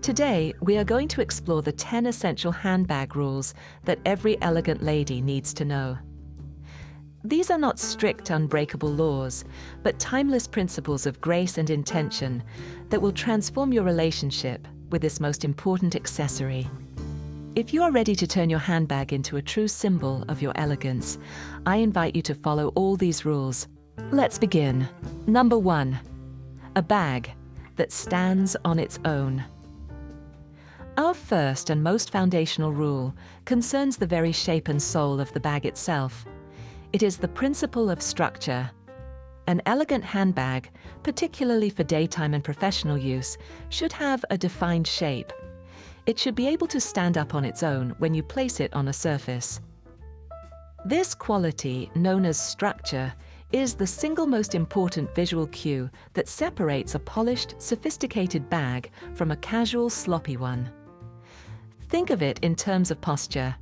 Today, we are going to explore the 10 essential handbag rules that every elegant lady needs to know. These are not strict, unbreakable laws, but timeless principles of grace and intention that will transform your relationship with this most important accessory. If you are ready to turn your handbag into a true symbol of your elegance, I invite you to follow all these rules. Let's begin. Number 1. A bag that stands on its own. Our first and most foundational rule concerns the very shape and soul of the bag itself. It is the principle of structure. An elegant handbag, particularly for daytime and professional use, should have a defined shape. It should be able to stand up on its own when you place it on a surface. This quality, known as structure, is the single most important visual cue that separates a polished, sophisticated bag from a casual, sloppy one. Think of it in terms of posture.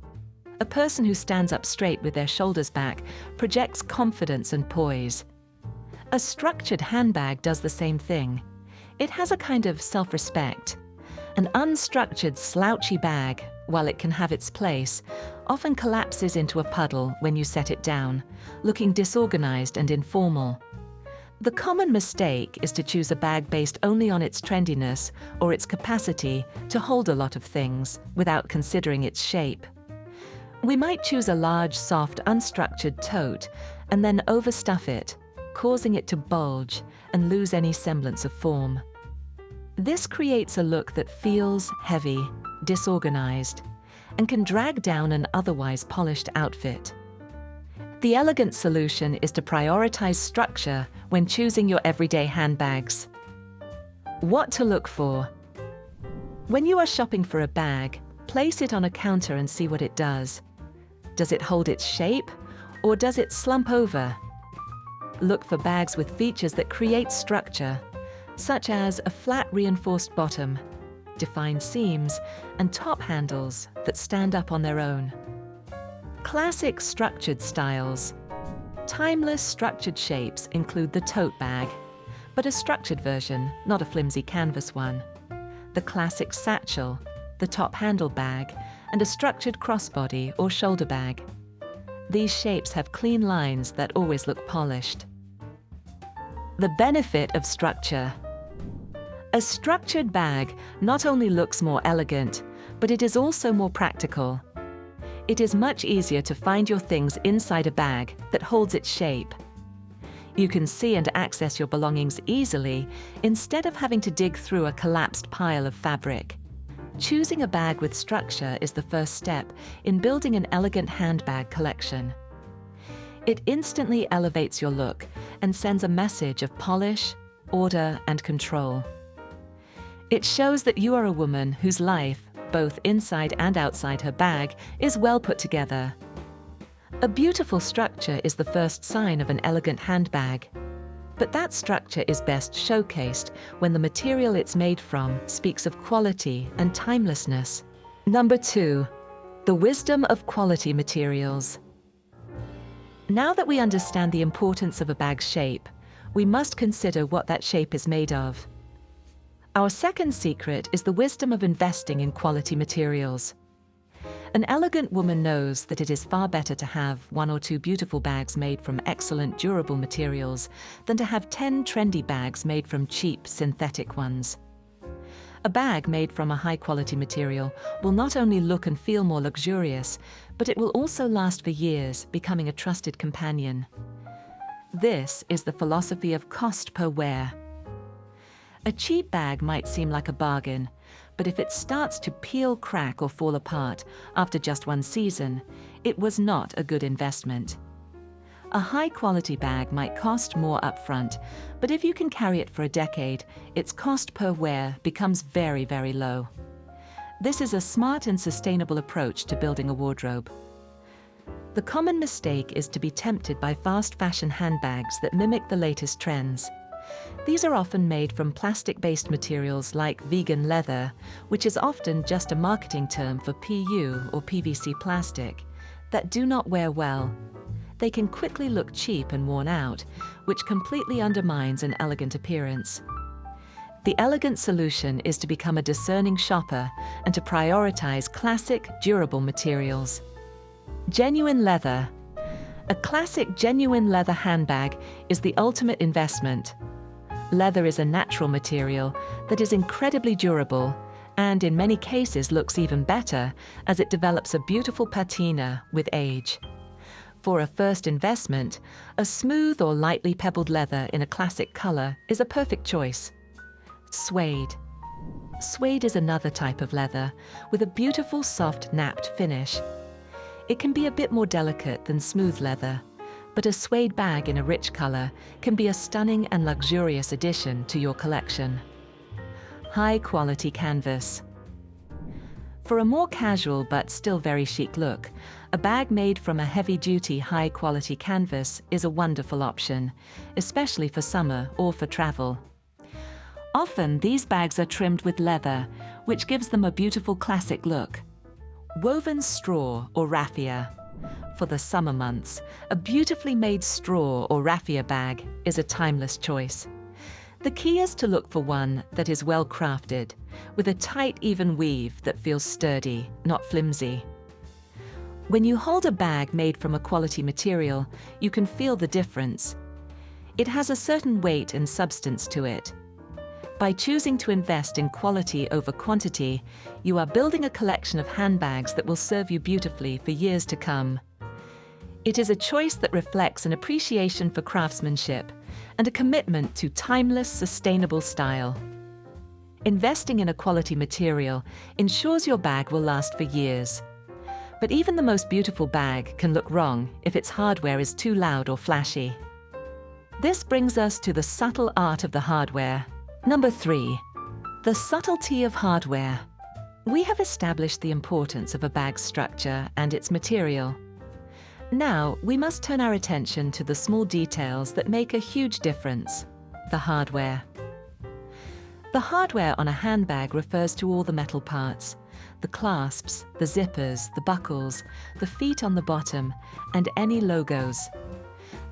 A person who stands up straight with their shoulders back projects confidence and poise. A structured handbag does the same thing. It has a kind of self-respect. An unstructured, slouchy bag, while it can have its place, often collapses into a puddle when you set it down, looking disorganized and informal. The common mistake is to choose a bag based only on its trendiness or its capacity to hold a lot of things without considering its shape. We might choose a large, soft, unstructured tote and then overstuff it, causing it to bulge and lose any semblance of form. This creates a look that feels heavy, disorganized, and can drag down an otherwise polished outfit. The elegant solution is to prioritize structure when choosing your everyday handbags. What to look for? When you are shopping for a bag, place it on a counter and see what it does. Does it hold its shape, or does it slump over? Look for bags with features that create structure, such as a flat reinforced bottom, defined seams, and top handles that stand up on their own. Classic structured styles. Timeless structured shapes include the tote bag, but a structured version, not a flimsy canvas one. The classic satchel, the top handle bag, and a structured crossbody or shoulder bag. These shapes have clean lines that always look polished. The benefit of structure. A structured bag not only looks more elegant, but it is also more practical. It is much easier to find your things inside a bag that holds its shape. You can see and access your belongings easily instead of having to dig through a collapsed pile of fabric. Choosing a bag with structure is the first step in building an elegant handbag collection. It instantly elevates your look and sends a message of polish, order, and control. It shows that you are a woman whose life, both inside and outside her bag, is well put together. A beautiful structure is the first sign of an elegant handbag. But that structure is best showcased when the material it's made from speaks of quality and timelessness. Number 2. The wisdom of quality materials. Now that we understand the importance of a bag's shape, we must consider what that shape is made of. Our second secret is the wisdom of investing in quality materials. An elegant woman knows that it is far better to have 1 or 2 beautiful bags made from excellent, durable materials than to have 10 trendy bags made from cheap, synthetic ones. A bag made from a high-quality material will not only look and feel more luxurious, but it will also last for years, becoming a trusted companion. This is the philosophy of cost per wear. A cheap bag might seem like a bargain, but if it starts to peel, crack, or fall apart after just one season, it was not a good investment. A high-quality bag might cost more upfront, but if you can carry it for a decade, its cost per wear becomes very, very low. This is a smart and sustainable approach to building a wardrobe. The common mistake is to be tempted by fast fashion handbags that mimic the latest trends. These are often made from plastic-based materials like vegan leather, which is often just a marketing term for PU or PVC plastic, that do not wear well. They can quickly look cheap and worn out, which completely undermines an elegant appearance. The elegant solution is to become a discerning shopper and to prioritize classic, durable materials. Genuine leather. A classic genuine leather handbag is the ultimate investment. Leather is a natural material that is incredibly durable and in many cases looks even better as it develops a beautiful patina with age. For a first investment, a smooth or lightly pebbled leather in a classic color is a perfect choice. Suede. Suede is another type of leather with a beautiful soft napped finish. It can be a bit more delicate than smooth leather, but a suede bag in a rich color can be a stunning and luxurious addition to your collection. High-quality canvas. For a more casual but still very chic look, a bag made from a heavy-duty, high-quality canvas is a wonderful option, especially for summer or for travel. Often, these bags are trimmed with leather, which gives them a beautiful classic look. Woven straw or raffia. For the summer months, a beautifully made straw or raffia bag is a timeless choice. The key is to look for one that is well crafted, with a tight, even weave that feels sturdy, not flimsy. When you hold a bag made from a quality material, you can feel the difference. It has a certain weight and substance to it. By choosing to invest in quality over quantity, you are building a collection of handbags that will serve you beautifully for years to come. It is a choice that reflects an appreciation for craftsmanship and a commitment to timeless, sustainable style. Investing in a quality material ensures your bag will last for years. But even the most beautiful bag can look wrong if its hardware is too loud or flashy. This brings us to the subtle art of the hardware. Number 3. The subtlety of hardware. We have established the importance of a bag's structure and its material. Now, we must turn our attention to the small details that make a huge difference: the hardware. The hardware on a handbag refers to all the metal parts: the clasps, the zippers, the buckles, the feet on the bottom, and any logos.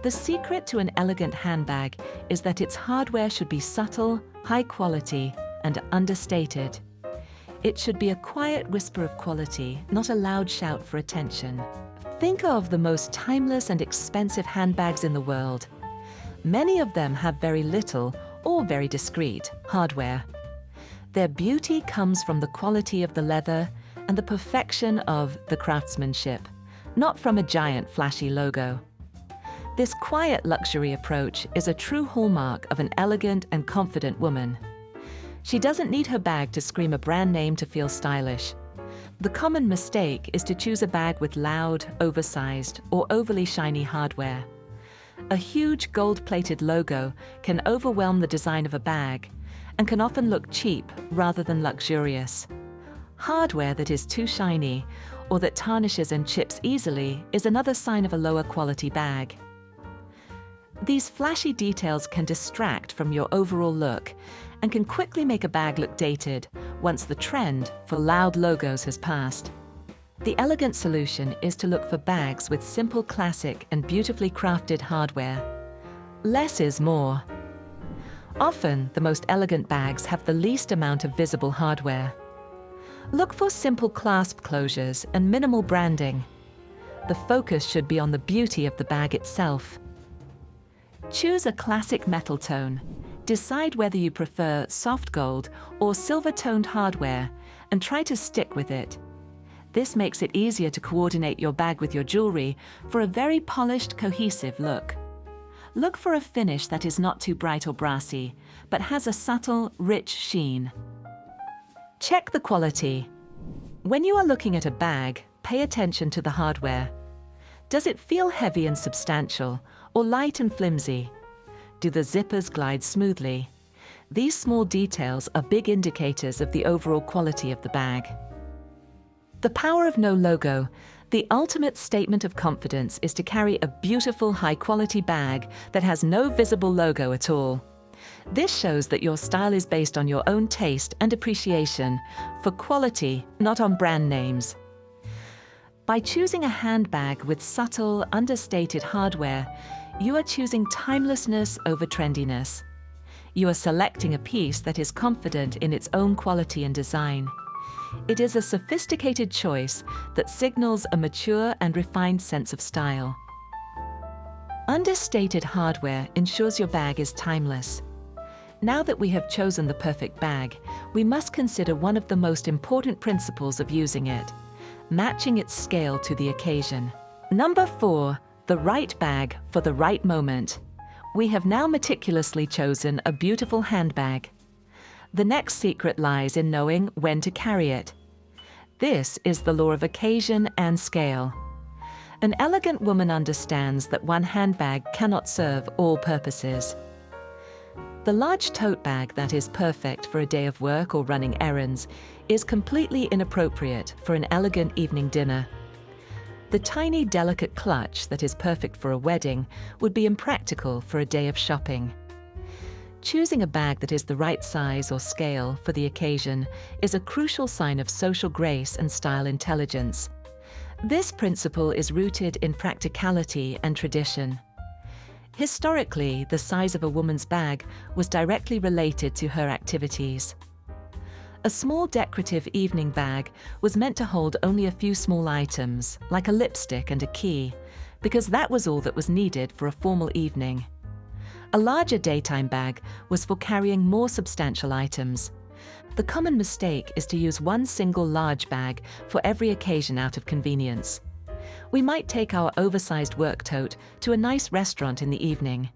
The secret to an elegant handbag is that its hardware should be subtle, high quality, and understated. It should be a quiet whisper of quality, not a loud shout for attention. Think of the most timeless and expensive handbags in the world. Many of them have very little or very discreet hardware. Their beauty comes from the quality of the leather and the perfection of the craftsmanship, not from a giant flashy logo. This quiet luxury approach is a true hallmark of an elegant and confident woman. She doesn't need her bag to scream a brand name to feel stylish. The common mistake is to choose a bag with loud, oversized, or overly shiny hardware. A huge gold-plated logo can overwhelm the design of a bag and can often look cheap rather than luxurious. Hardware that is too shiny or that tarnishes and chips easily is another sign of a lower quality bag. These flashy details can distract from your overall look and can quickly make a bag look dated once the trend for loud logos has passed. The elegant solution is to look for bags with simple, classic, and beautifully crafted hardware. Less is more. Often, the most elegant bags have the least amount of visible hardware. Look for simple clasp closures and minimal branding. The focus should be on the beauty of the bag itself. Choose a classic metal tone. Decide whether you prefer soft gold or silver-toned hardware and try to stick with it. This makes it easier to coordinate your bag with your jewelry for a very polished, cohesive look. Look for a finish that is not too bright or brassy, but has a subtle, rich sheen. Check the quality. When you are looking at a bag, pay attention to the hardware. Does it feel heavy and substantial, or light and flimsy? Do the zippers glide smoothly? These small details are big indicators of the overall quality of the bag. The power of no logo. The ultimate statement of confidence is to carry a beautiful, high-quality bag that has no visible logo at all. This shows that your style is based on your own taste and appreciation for quality, not on brand names. By choosing a handbag with subtle, understated hardware, you are choosing timelessness over trendiness. You are selecting a piece that is confident in its own quality and design. It is a sophisticated choice that signals a mature and refined sense of style. Understated hardware ensures your bag is timeless. Now that we have chosen the perfect bag, we must consider one of the most important principles of using it: matching its scale to the occasion. Number 4, the right bag for the right moment. We have now meticulously chosen a beautiful handbag. The next secret lies in knowing when to carry it. This is the law of occasion and scale. An elegant woman understands that one handbag cannot serve all purposes. The large tote bag that is perfect for a day of work or running errands is completely inappropriate for an elegant evening dinner. The tiny, delicate clutch that is perfect for a wedding would be impractical for a day of shopping. Choosing a bag that is the right size or scale for the occasion is a crucial sign of social grace and style intelligence. This principle is rooted in practicality and tradition. Historically, the size of a woman's bag was directly related to her activities. A small decorative evening bag was meant to hold only a few small items, like a lipstick and a key, because that was all that was needed for a formal evening. A larger daytime bag was for carrying more substantial items. The common mistake is to use one single large bag for every occasion out of convenience. We might take our oversized work tote to a nice restaurant in the evening.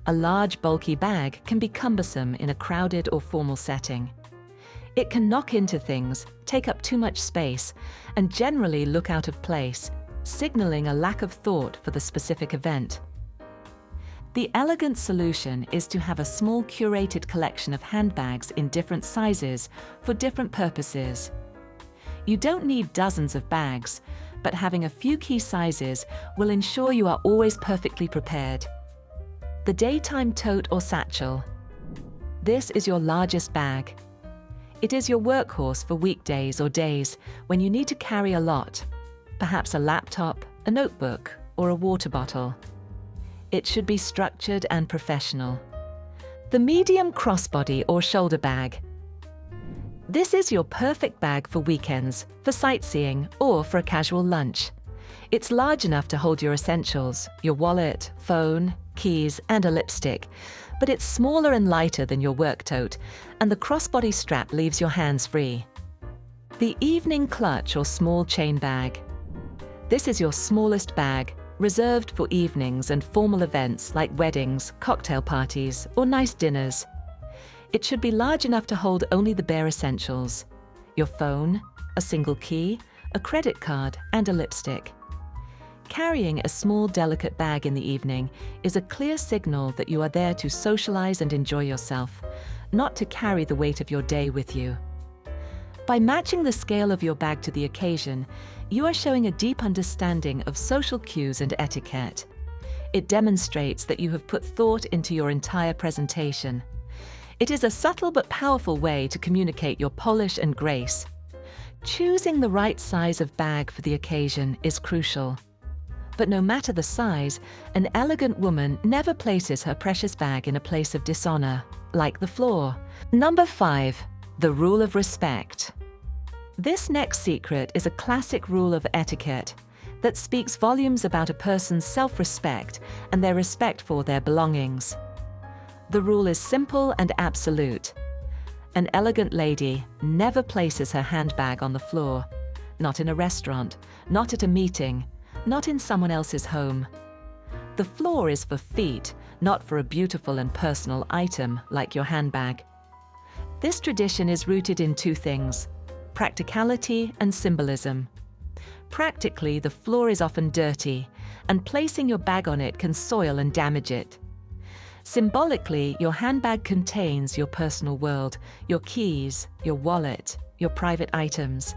A large, bulky bag can be cumbersome in a crowded or formal setting. It can knock into things, take up too much space, and generally look out of place, signaling a lack of thought for the specific event. The elegant solution is to have a small curated collection of handbags in different sizes for different purposes. You don't need dozens of bags, but having a few key sizes will ensure you are always perfectly prepared. The daytime tote or satchel. This is your largest bag. It is your workhorse for weekdays or days when you need to carry a lot, perhaps a laptop, a notebook, or a water bottle. It should be structured and professional. The medium crossbody or shoulder bag. This is your perfect bag for weekends, for sightseeing, or for a casual lunch. It's large enough to hold your essentials, your wallet, phone, keys, and a lipstick, but it's smaller and lighter than your work tote, and the crossbody strap leaves your hands free. The evening clutch or small chain bag. This is your smallest bag, reserved for evenings and formal events like weddings, cocktail parties, or nice dinners. It should be large enough to hold only the bare essentials: your phone, a single key, a credit card, and a lipstick. Carrying a small, delicate bag in the evening is a clear signal that you are there to socialize and enjoy yourself, not to carry the weight of your day with you. By matching the scale of your bag to the occasion, you are showing a deep understanding of social cues and etiquette. It demonstrates that you have put thought into your entire presentation. It is a subtle but powerful way to communicate your polish and grace. Choosing the right size of bag for the occasion is crucial. But no matter the size, an elegant woman never places her precious bag in a place of dishonor, like the floor. Number 5, the rule of respect. This next secret is a classic rule of etiquette that speaks volumes about a person's self-respect and their respect for their belongings. The rule is simple and absolute. An elegant lady never places her handbag on the floor, not in a restaurant, not at a meeting, not in someone else's home. The floor is for feet, not for a beautiful and personal item like your handbag. This tradition is rooted in two things: practicality and symbolism. Practically, the floor is often dirty, and placing your bag on it can soil and damage it. Symbolically, your handbag contains your personal world, your keys, your wallet, your private items.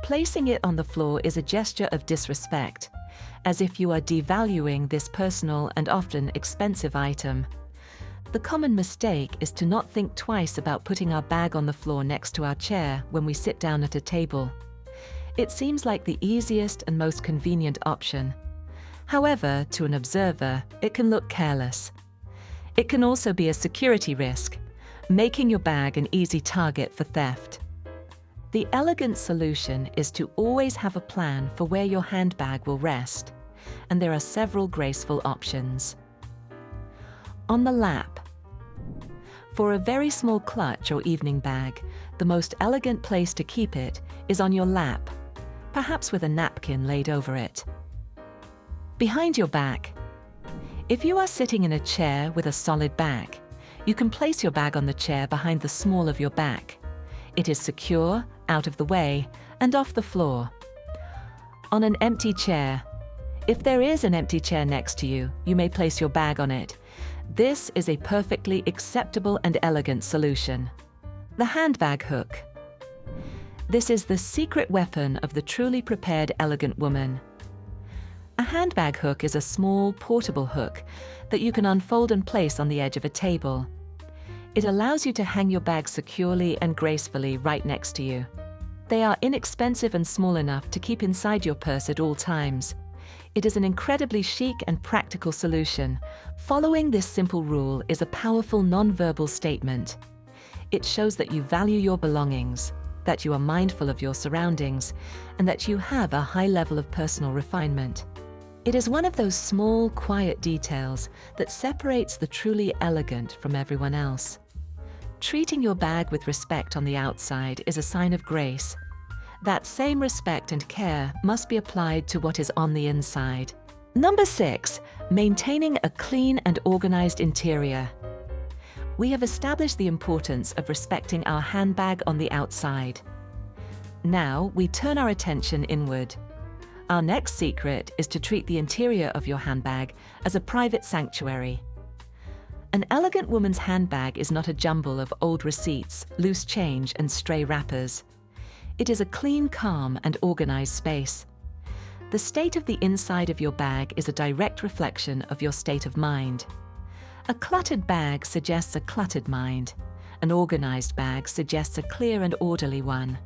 Placing it on the floor is a gesture of disrespect, as if you are devaluing this personal and often expensive item. The common mistake is to not think twice about putting our bag on the floor next to our chair when we sit down at a table. It seems like the easiest and most convenient option. However, to an observer, it can look careless. It can also be a security risk, making your bag an easy target for theft. The elegant solution is to always have a plan for where your handbag will rest, and there are several graceful options. On the lap. For a very small clutch or evening bag, the most elegant place to keep it is on your lap, perhaps with a napkin laid over it. Behind your back. If you are sitting in a chair with a solid back, you can place your bag on the chair behind the small of your back. It is secure, out of the way, and off the floor. On an empty chair. If there is an empty chair next to you, you may place your bag on it. This is a perfectly acceptable and elegant solution. The handbag hook. This is the secret weapon of the truly prepared, elegant woman. A handbag hook is a small, portable hook that you can unfold and place on the edge of a table. It allows you to hang your bag securely and gracefully right next to you. They are inexpensive and small enough to keep inside your purse at all times. It is an incredibly chic and practical solution. Following this simple rule is a powerful non-verbal statement. It shows that you value your belongings, that you are mindful of your surroundings, and that you have a high level of personal refinement. It is one of those small, quiet details that separates the truly elegant from everyone else. Treating your bag with respect on the outside is a sign of grace. That same respect and care must be applied to what is on the inside. Number 6, maintaining a clean and organized interior. We have established the importance of respecting our handbag on the outside. Now we turn our attention inward. Our next secret is to treat the interior of your handbag as a private sanctuary. An elegant woman's handbag is not a jumble of old receipts, loose change, and stray wrappers. It is a clean, calm, and organized space. The state of the inside of your bag is a direct reflection of your state of mind. A cluttered bag suggests a cluttered mind. An organized bag suggests a clear and orderly one.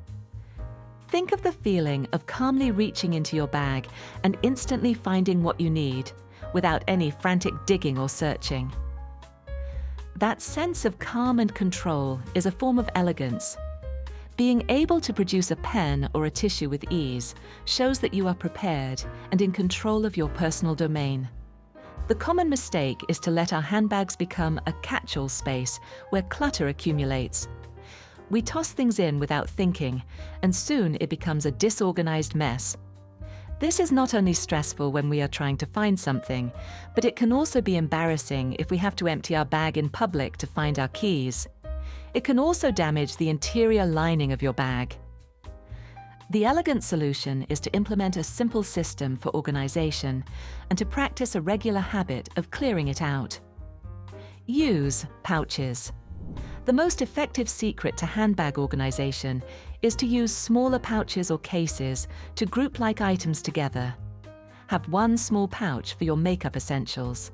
Think of the feeling of calmly reaching into your bag and instantly finding what you need, without any frantic digging or searching. That sense of calm and control is a form of elegance. Being able to produce a pen or a tissue with ease shows that you are prepared and in control of your personal domain. The common mistake is to let our handbags become a catch-all space where clutter accumulates. We toss things in without thinking, and soon it becomes a disorganized mess. This is not only stressful when we are trying to find something, but it can also be embarrassing if we have to empty our bag in public to find our keys. It can also damage the interior lining of your bag. The elegant solution is to implement a simple system for organization and to practice a regular habit of clearing it out. Use pouches. The most effective secret to handbag organization is to use smaller pouches or cases to group like items together. Have one small pouch for your makeup essentials,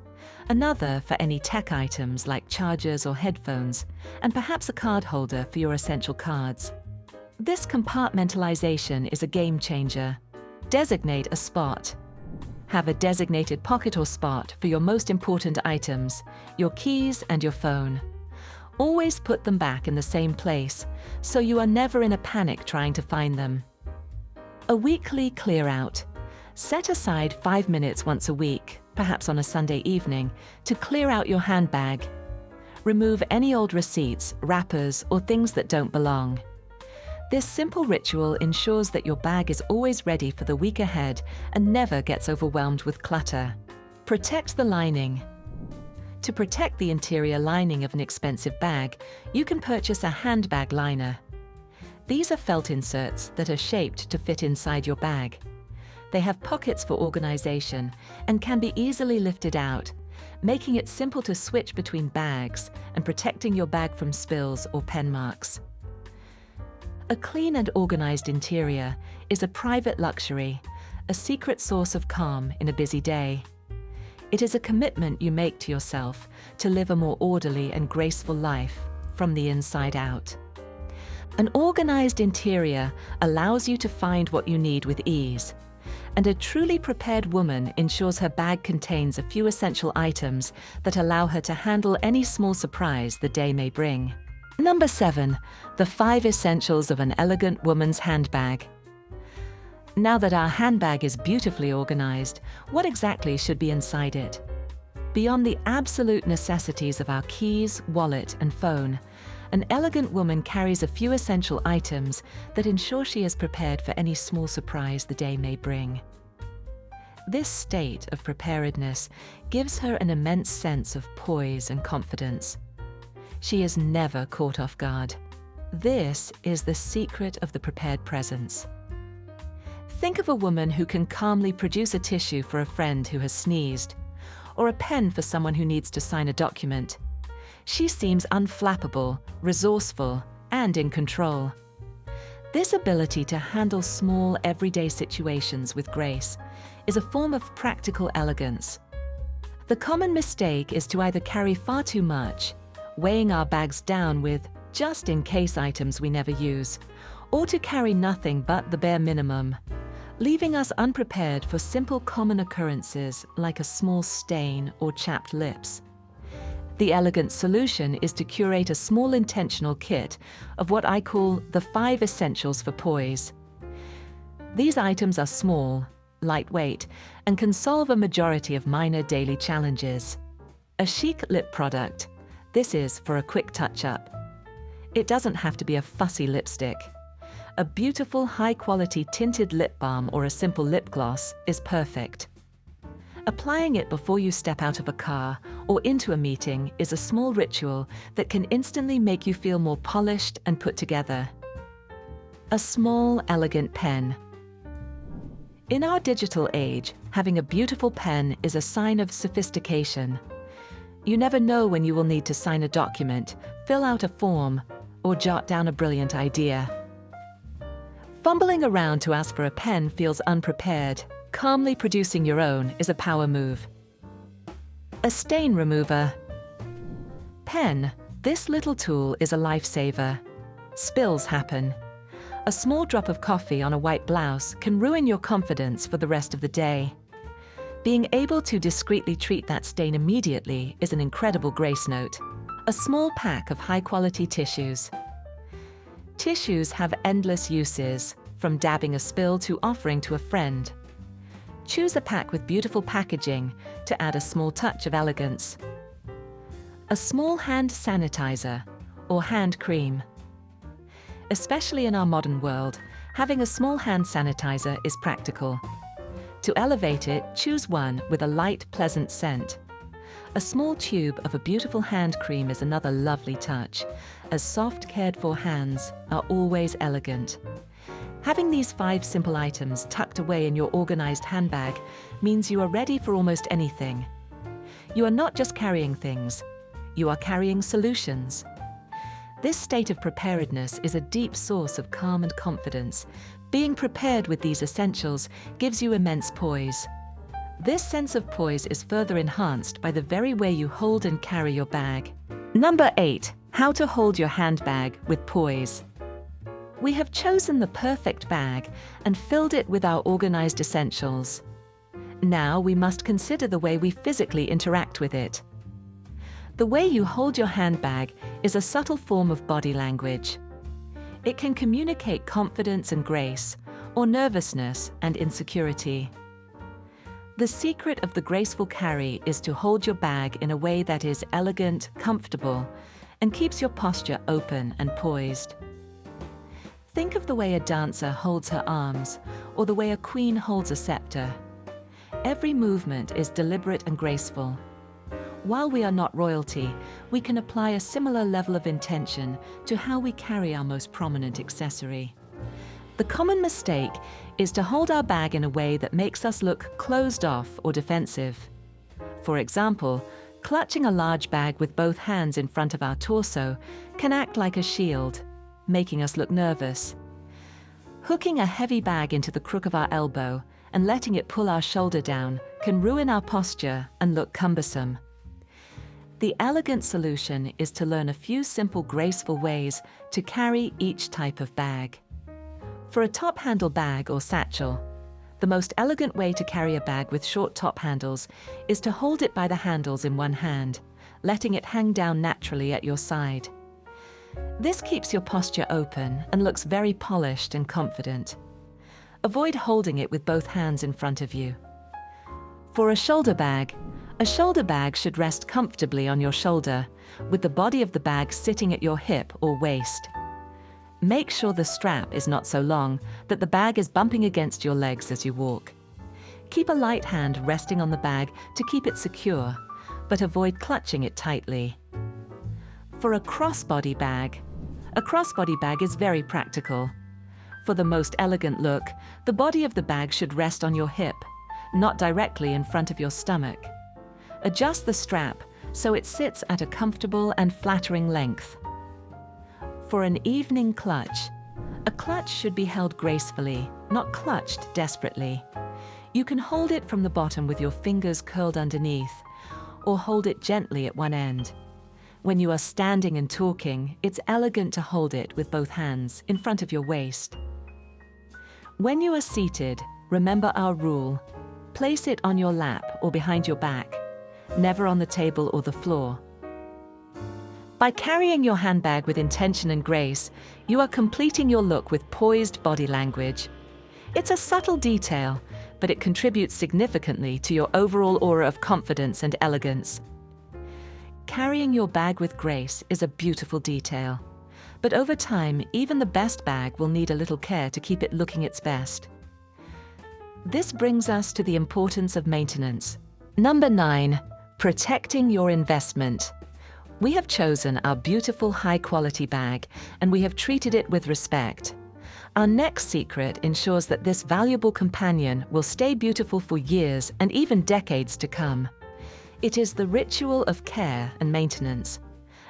another for any tech items like chargers or headphones, and perhaps a card holder for your essential cards. This compartmentalization is a game changer. Designate a spot. Have a designated pocket or spot for your most important items, your keys and your phone. Always put them back in the same place, so you are never in a panic trying to find them. A weekly clear out. Set aside 5 minutes once a week, perhaps on a Sunday evening, to clear out your handbag. Remove any old receipts, wrappers, or things that don't belong. This simple ritual ensures that your bag is always ready for the week ahead and never gets overwhelmed with clutter. Protect the lining. To protect the interior lining of an expensive bag, you can purchase a handbag liner. These are felt inserts that are shaped to fit inside your bag. They have pockets for organization and can be easily lifted out, making it simple to switch between bags and protecting your bag from spills or pen marks. A clean and organized interior is a private luxury, a secret source of calm in a busy day. It is a commitment you make to yourself to live a more orderly and graceful life from the inside out. An organized interior allows you to find what you need with ease, And a truly prepared woman ensures her bag contains a few essential items that allow her to handle any small surprise the day may bring. Number 7. The 5 essentials of an elegant woman's handbag. Now that our handbag is beautifully organized, what exactly should be inside it? Beyond the absolute necessities of our keys, wallet, and phone, an elegant woman carries a few essential items that ensure she is prepared for any small surprise the day may bring. This state of preparedness gives her an immense sense of poise and confidence. She is never caught off guard. This is the secret of the prepared presence. Think of a woman who can calmly produce a tissue for a friend who has sneezed, or a pen for someone who needs to sign a document. She seems unflappable, resourceful, and in control. This ability to handle small, everyday situations with grace is a form of practical elegance. The common mistake is to either carry far too much, weighing our bags down with just-in-case items we never use, or to carry nothing but the bare minimum, leaving us unprepared for simple common occurrences like a small stain or chapped lips. The elegant solution is to curate a small intentional kit of what I call the 5 essentials for poise. These items are small, lightweight, and can solve a majority of minor daily challenges. A chic lip product. This is for a quick touch-up. It doesn't have to be a fussy lipstick. A beautiful, high-quality tinted lip balm or a simple lip gloss is perfect. Applying it before you step out of a car or into a meeting is a small ritual that can instantly make you feel more polished and put together. A small, elegant pen. In our digital age, having a beautiful pen is a sign of sophistication. You never know when you will need to sign a document, fill out a form, or jot down a brilliant idea. Fumbling around to ask for a pen feels unprepared. Calmly producing your own is a power move. A stain remover. Pen. This little tool is a lifesaver. Spills happen. A small drop of coffee on a white blouse can ruin your confidence for the rest of the day. Being able to discreetly treat that stain immediately is an incredible grace note. A small pack of high-quality tissues. Tissues have endless uses, from dabbing a spill to offering to a friend. Choose a pack with beautiful packaging to add a small touch of elegance. A small hand sanitizer or hand cream. Especially in our modern world, having a small hand sanitizer is practical. To elevate it, choose one with a light, pleasant scent. A small tube of a beautiful hand cream is another lovely touch, as soft, cared-for hands are always elegant. Having these 5 simple items tucked away in your organized handbag means you are ready for almost anything. You are not just carrying things, you are carrying solutions. This state of preparedness is a deep source of calm and confidence. Being prepared with these essentials gives you immense poise. This sense of poise is further enhanced by the very way you hold and carry your bag. Number 8. How to hold your handbag with poise. We have chosen the perfect bag and filled it with our organized essentials. Now we must consider the way we physically interact with it. The way you hold your handbag is a subtle form of body language. It can communicate confidence and grace, or nervousness and insecurity. The secret of the graceful carry is to hold your bag in a way that is elegant, comfortable, and keeps your posture open and poised. Think of the way a dancer holds her arms, or the way a queen holds a scepter. Every movement is deliberate and graceful. While we are not royalty, we can apply a similar level of intention to how we carry our most prominent accessory. The common mistake is to hold our bag in a way that makes us look closed off or defensive. For example, clutching a large bag with both hands in front of our torso can act like a shield, making us look nervous. Hooking a heavy bag into the crook of our elbow and letting it pull our shoulder down can ruin our posture and look cumbersome. The elegant solution is to learn a few simple, graceful ways to carry each type of bag. For a top-handle bag or satchel, The most elegant way to carry a bag with short top handles is to hold it by the handles in one hand, letting it hang down naturally at your side. This keeps your posture open and looks very polished and confident. Avoid holding it with both hands in front of you. For a shoulder bag should rest comfortably on your shoulder, with the body of the bag sitting at your hip or waist. Make sure the strap is not so long that the bag is bumping against your legs as you walk. Keep a light hand resting on the bag to keep it secure, but avoid clutching it tightly. For a crossbody bag is very practical. For the most elegant look, the body of the bag should rest on your hip, not directly in front of your stomach. Adjust the strap so it sits at a comfortable and flattering length. For an evening clutch, a clutch should be held gracefully, not clutched desperately. You can hold it from the bottom with your fingers curled underneath, or hold it gently at one end. When you are standing and talking, it's elegant to hold it with both hands in front of your waist. When you are seated, remember our rule. Place it on your lap or behind your back, never on the table or the floor. By carrying your handbag with intention and grace, you are completing your look with poised body language. It's a subtle detail, but it contributes significantly to your overall aura of confidence and elegance. Carrying your bag with grace is a beautiful detail, but over time, even the best bag will need a little care to keep it looking its best. This brings us to the importance of maintenance. Number 9, protecting your investment. We have chosen our beautiful high-quality bag, and we have treated it with respect. Our next secret ensures that this valuable companion will stay beautiful for years and even decades to come. It is the ritual of care and maintenance.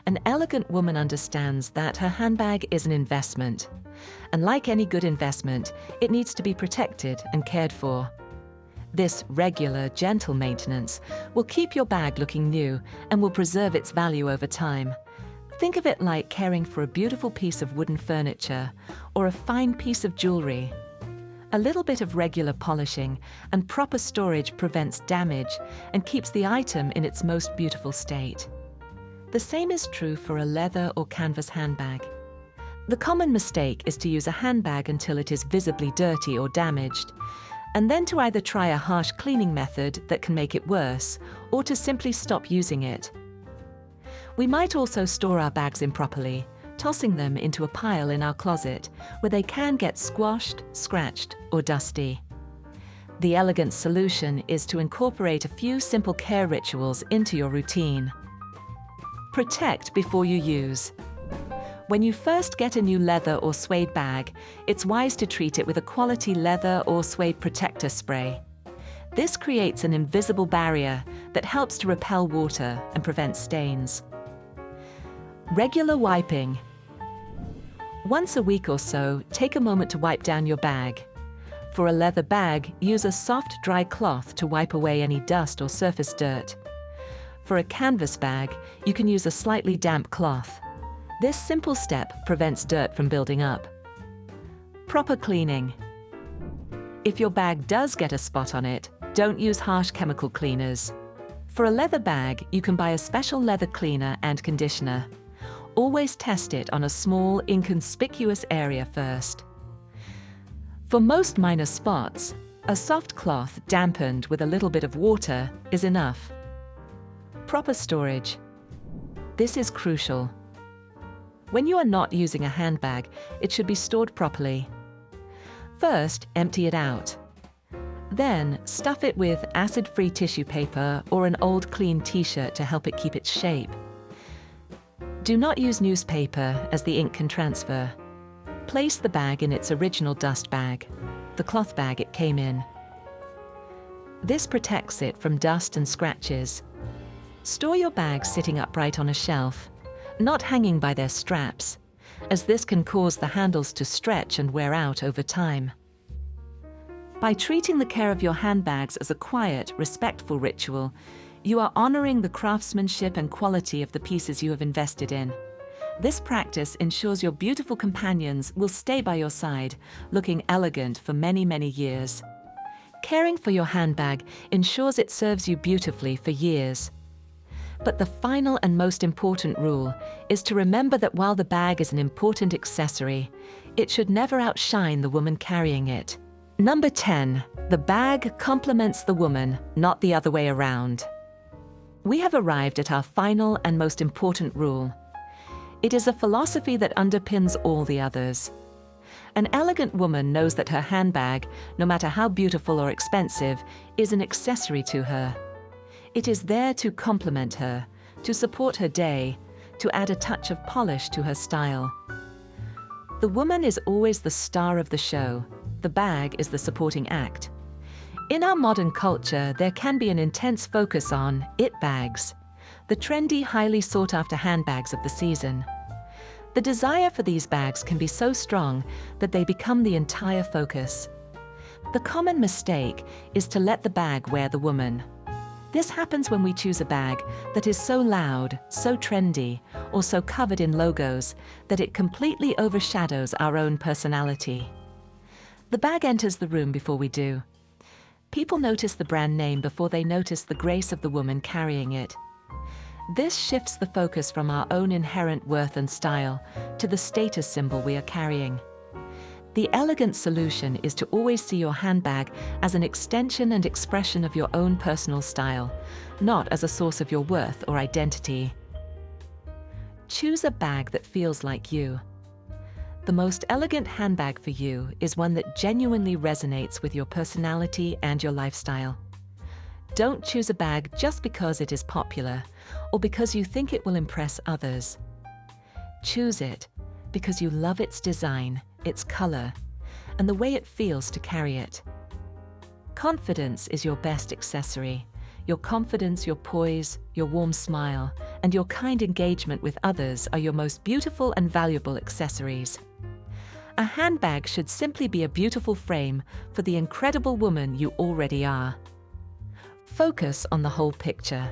An elegant woman understands that her handbag is an investment. And like any good investment, it needs to be protected and cared for. This regular, gentle maintenance will keep your bag looking new and will preserve its value over time. Think of it like caring for a beautiful piece of wooden furniture or a fine piece of jewelry. A little bit of regular polishing and proper storage prevents damage and keeps the item in its most beautiful state. The same is true for a leather or canvas handbag. The common mistake is to use a handbag until it is visibly dirty or damaged, and then to either try a harsh cleaning method that can make it worse, or to simply stop using it. We might also store our bags improperly, tossing them into a pile in our closet, where they can get squashed, scratched, or dusty. The elegant solution is to incorporate a few simple care rituals into your routine. Protect before you use. When you first get a new leather or suede bag, it's wise to treat it with a quality leather or suede protector spray. This creates an invisible barrier that helps to repel water and prevent stains. Regular wiping. Once a week or so, take a moment to wipe down your bag. For a leather bag, use a soft, dry cloth to wipe away any dust or surface dirt. For a canvas bag, you can use a slightly damp cloth. This simple step prevents dirt from building up. Proper cleaning. If your bag does get a spot on it, don't use harsh chemical cleaners. For a leather bag, you can buy a special leather cleaner and conditioner. Always test it on a small, inconspicuous area first. For most minor spots, a soft cloth dampened with a little bit of water is enough. Proper storage. This is crucial. When you are not using a handbag, it should be stored properly. First, empty it out. Then, stuff it with acid-free tissue paper or an old clean t-shirt to help it keep its shape. Do not use newspaper, as the ink can transfer. Place the bag in its original dust bag, the cloth bag it came in. This protects it from dust and scratches. Store your bags sitting upright on a shelf, not hanging by their straps, as this can cause the handles to stretch and wear out over time. By treating the care of your handbags as a quiet, respectful ritual, you are honoring the craftsmanship and quality of the pieces you have invested in. This practice ensures your beautiful companions will stay by your side, looking elegant for many, many years. Caring for your handbag ensures it serves you beautifully for years. But the final and most important rule is to remember that while the bag is an important accessory, it should never outshine the woman carrying it. Number 10. The bag complements the woman, not the other way around. We have arrived at our final and most important rule. It is a philosophy that underpins all the others. An elegant woman knows that her handbag, no matter how beautiful or expensive, is an accessory to her. It is there to complement her, to support her day, to add a touch of polish to her style. The woman is always the star of the show. The bag is the supporting act. In our modern culture, there can be an intense focus on it bags, the trendy, highly sought-after handbags of the season. The desire for these bags can be so strong that they become the entire focus. The common mistake is to let the bag wear the woman. This happens when we choose a bag that is so loud, so trendy, or so covered in logos that it completely overshadows our own personality. The bag enters the room before we do. People notice the brand name before they notice the grace of the woman carrying it. This shifts the focus from our own inherent worth and style to the status symbol we are carrying. The elegant solution is to always see your handbag as an extension and expression of your own personal style, not as a source of your worth or identity. Choose a bag that feels like you. The most elegant handbag for you is one that genuinely resonates with your personality and your lifestyle. Don't choose a bag just because it is popular or because you think it will impress others. Choose it because you love its design, its color, and the way it feels to carry it. Confidence is your best accessory. Your confidence, your poise, your warm smile, and your kind engagement with others are your most beautiful and valuable accessories. A handbag should simply be a beautiful frame for the incredible woman you already are. Focus on the whole picture.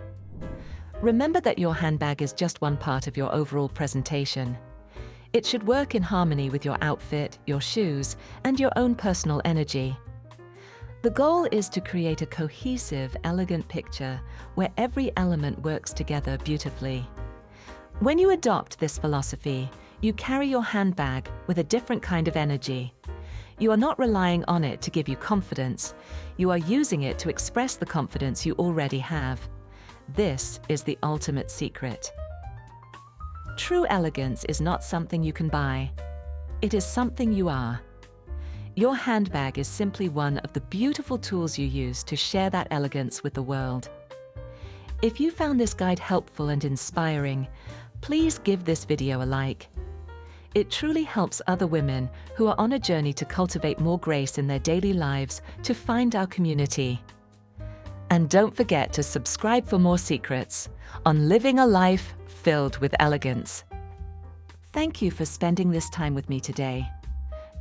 Remember that your handbag is just one part of your overall presentation. It should work in harmony with your outfit, your shoes, and your own personal energy. The goal is to create a cohesive, elegant picture where every element works together beautifully. When you adopt this philosophy, you carry your handbag with a different kind of energy. You are not relying on it to give you confidence. You are using it to express the confidence you already have. This is the ultimate secret. True elegance is not something you can buy. It is something you are. Your handbag is simply one of the beautiful tools you use to share that elegance with the world. If you found this guide helpful and inspiring, please give this video a like. It truly helps other women who are on a journey to cultivate more grace in their daily lives to find our community. And don't forget to subscribe for more secrets on living a life filled with elegance. Thank you for spending this time with me today.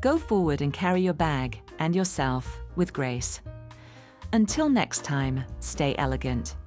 Go forward and carry your bag and yourself with grace. Until next time, stay elegant.